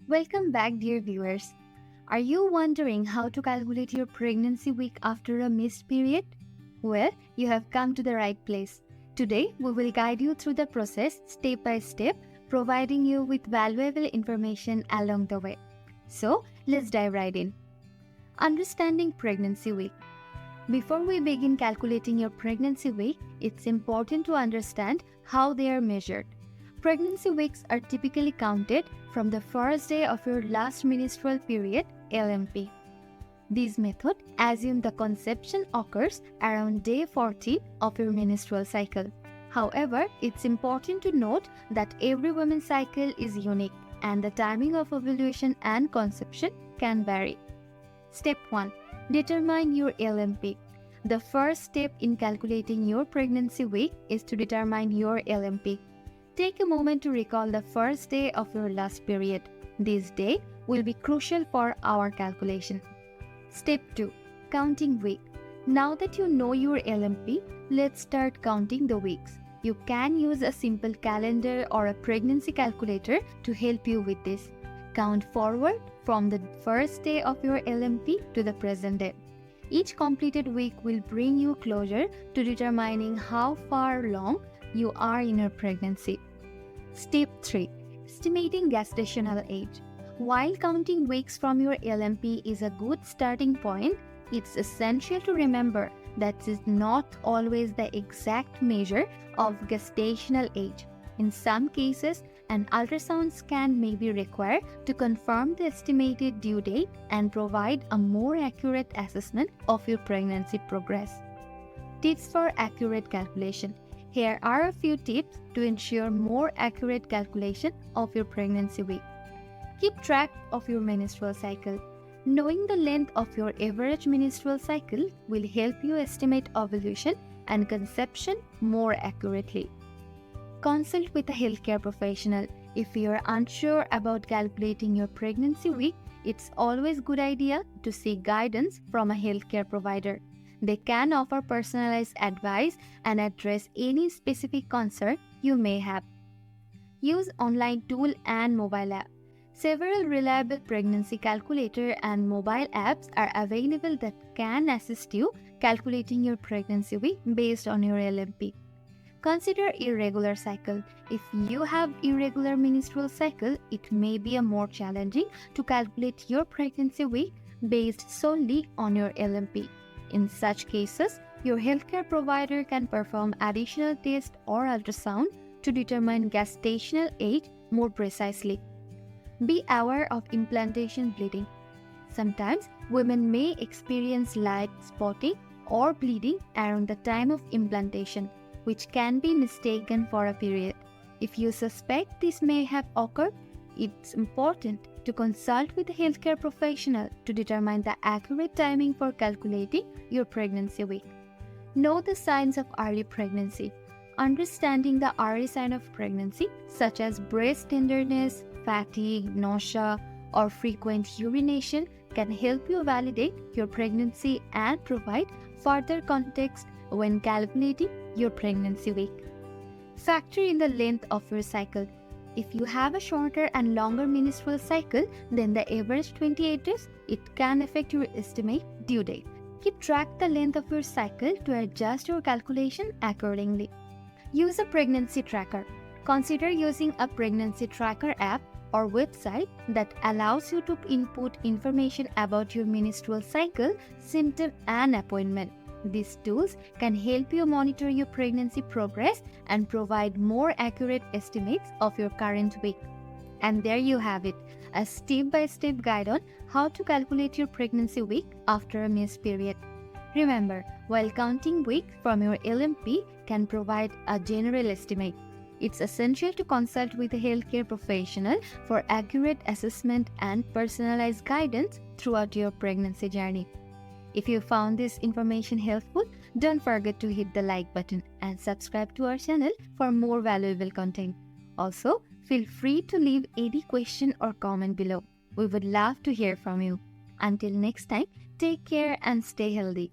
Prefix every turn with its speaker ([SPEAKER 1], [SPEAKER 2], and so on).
[SPEAKER 1] Welcome back, dear viewers. Are you wondering how to calculate your pregnancy week after a missed period? Well, you have come to the right place. Today, we will guide you through the process step by step, providing you with valuable information along the way. So, let's dive right in. Understanding pregnancy week. Before we begin calculating your pregnancy week, it's important to understand how they are measured. Pregnancy weeks are typically counted from the first day of your last menstrual period, LMP. This method assumes the conception occurs around day 14 of your menstrual cycle. However, it's important to note that every woman's cycle is unique and the timing of ovulation and conception can vary. Step 1. Determine your LMP. The first step in calculating your pregnancy week is to determine your LMP. Take a moment to recall the first day of your last period. This day will be crucial for our calculation. Step 2. Counting week. Now that you know your LMP, let's start counting the weeks. You can use a simple calendar or a pregnancy calculator to help you with this. Count forward from the first day of your LMP to the present day. Each completed week will bring you closer to determining how far along you are in your pregnancy. Step 3. Estimating gestational age. While counting weeks from your LMP is a good starting point, it's essential to remember that it is not always the exact measure of gestational age. In some cases, an ultrasound scan may be required to confirm the estimated due date and provide a more accurate assessment of your pregnancy progress. Tips for accurate calculation. Here are a few tips to ensure more accurate calculation of your pregnancy week. Keep track of your menstrual cycle. Knowing the length of your average menstrual cycle will help you estimate ovulation and conception more accurately. Consult with a healthcare professional. If you are unsure about calculating your pregnancy week, it's always a good idea to seek guidance from a healthcare provider. They can offer personalized advice and address any specific concern you may have. Use online tool and mobile app. Several reliable pregnancy calculator and mobile apps are available that can assist you calculating your pregnancy week based on your LMP. Consider irregular cycle. If you have irregular menstrual cycle, it may be more challenging to calculate your pregnancy week based solely on your LMP. In such cases, your healthcare provider can perform additional tests or ultrasound to determine gestational age more precisely. Be aware of implantation bleeding. Sometimes women may experience light spotting or bleeding around the time of implantation, which can be mistaken for a period. If you suspect this may have occurred, it's important to consult with a healthcare professional to determine the accurate timing for calculating your pregnancy week. Know the signs of early pregnancy. Understanding the early sign of pregnancy, such as breast tenderness, fatigue, nausea, or frequent urination, can help you validate your pregnancy and provide further context when calculating your pregnancy week. Factor in the length of your cycle. If you have a shorter and longer menstrual cycle than the average 28 days, it can affect your estimate due date. Keep track the length of your cycle to adjust your calculation accordingly. Use a pregnancy tracker. Consider using a pregnancy tracker app or website that allows you to input information about your menstrual cycle, symptom, and appointment. These tools can help you monitor your pregnancy progress and provide more accurate estimates of your current week. And there you have it, a step-by-step guide on how to calculate your pregnancy week after a missed period. Remember, while counting weeks from your LMP can provide a general estimate, it's essential to consult with a healthcare professional for accurate assessment and personalized guidance throughout your pregnancy journey. If you found this information helpful, don't forget to hit the like button and subscribe to our channel for more valuable content. Also, feel free to leave any question or comment below. We would love to hear from you. Until next time, take care and stay healthy.